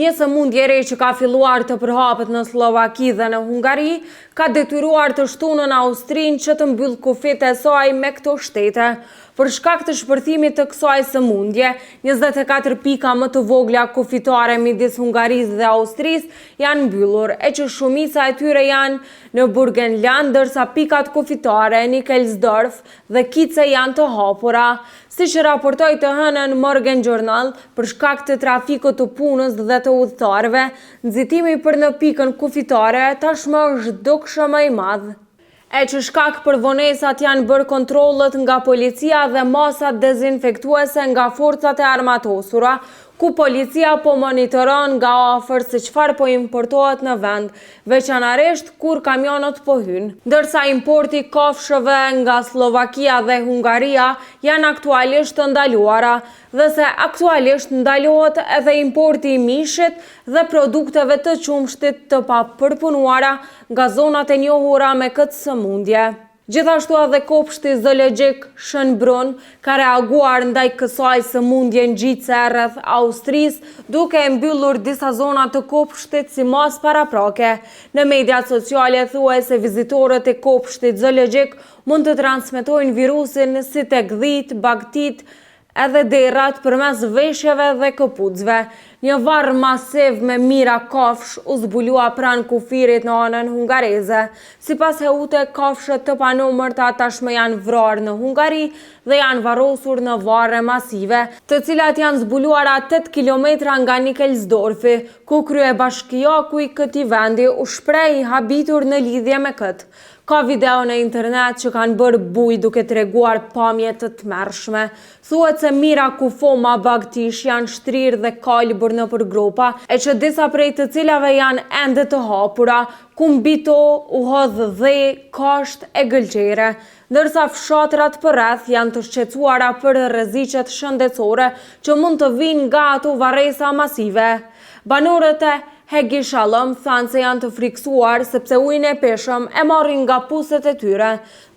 Një sëmundje re që ka filluar të përhapet në Slovaki dhe në Hungari, ka detyruar të shtunën Austrinë që të mbyll kufit e saj me këto shtete. Për shkak të shpërthimit të kësaj sëmundje, 24 pika më të vogla kufitare midis Hungarisë dhe Austrisë janë mbyllur, e që shumica e tyre janë në Burgenland, ndërsa pikat kufitare në Nickelsdorf dhe Kice janë të hapura. Siç raportoi të hënën Morgen Journal, për shkak të trafikut të punës dhe të udhëtarëve, nxitimi për në pikën kufitare tashmë është dukshëm më i madh. E që shkak për vonesat janë bërë kontrollet nga policia dhe masat dezinfektuese nga forcat e armatosura, ku policia po monitoron nga afër se çfarë po importohet në vend, veçanërisht kur kamionët po hynë. Ndërsa importi kafshëve nga Slovakia dhe Hungaria janë aktualisht të ndaluara, dhe se aktualisht ndalohet edhe importi i mishit dhe produkteve të qumshtit të papërpunuara nga zonat e njohura me këtë sëmundje. Gjithashtu edhe kopshti zoologjik Schönbrunn ka reaguar ndaj kësaj sëmundje ngjitse rreth Austrisë, duke e mbyllur disa zona të kopshtit si mas paraprake. Në mediat sociale thuhet se vizitorët e kopshtit zoologjik mund të transmetojnë virusin si tek dhit, bagtit, edhe derrat përmes veshjeve dhe këpucëve. Një varr masiv me mijëra kafsh u zbulua pranë kufirit në anën hungareze. Sipas Heute, kafshët të panumërta tashmë janë vrarë në Hungari dhe janë varrosur në varre masive, të cilat janë zbuluara 8 kilometra nga Nickelsdorfi, ku kryebashkiaku i këtij vendi u shpreh i habitur në lidhje me këtë. Ka video në internet që kanë bërë buj duke treguar pamje të tmerrshme. Thuhet se mijëra kufoma bagtish janë shtrirë dhe kalbur nëpër gropa, e që disa prej të cilave janë ende të hapura, ku mbi to u hodh dhe kasht e gëlqere, ndërsa fshatrat përreth janë të shqetësuara për rreziqet shëndetësore që mund të vinë nga ato varresa masive. Banorët e Hegi Shalom thanë se janë të friksuar sepse ujin e peshëm e marrin nga puset e tyre,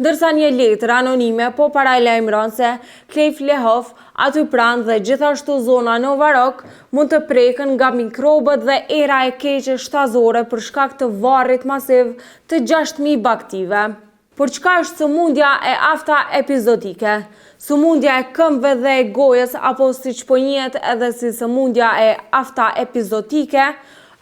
ndërsa një letër anonime po paralajmëron se Kleif Lehov, aty pranë dhe gjithashtu zona Novarok mund të preken nga mikrobët dhe era e keqe shtazore për shkak të varrit masiv të 6.000 baktive. Por çka është sëmundja e afta epizodike? Sëmundja e këmbëve dhe e gojës, apo siç po njihet edhe si sëmundja e afta epizodike,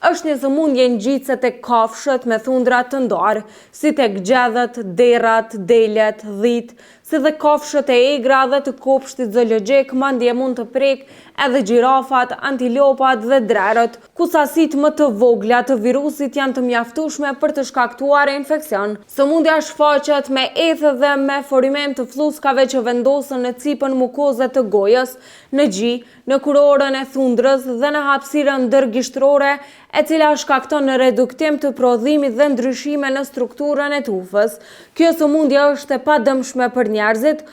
është një sëmundje ngjitse tek kafshët me thundra të ndarë, si tek gjedhët, derrat, delet, dhit, si dhe kafshët e egra dhe të kopshtit zoologjik, madje mund të prek edhe gjirafat, antilopat dhe drerët, ku sasitë më të vogla të virusit janë të mjaftueshme për të shkaktuar infeksion. Sëmundja shfaqet me ethë dhe me formim të fluskave që vendosen në cipën mukoze të gojës, në gji, në kurorën e thundrës dhe në hapësirën ndërgishtrore, e cila shkakton në reduktim të prodhimit dhe ndryshime në strukturën e tufës. Kjo sëmundje është e padëmshme për njerëzit,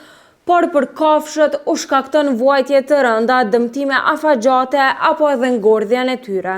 por për kafshët u shkakton vuajtje të rënda, dëmtime afagjate apo edhe ngordhjen e tyre.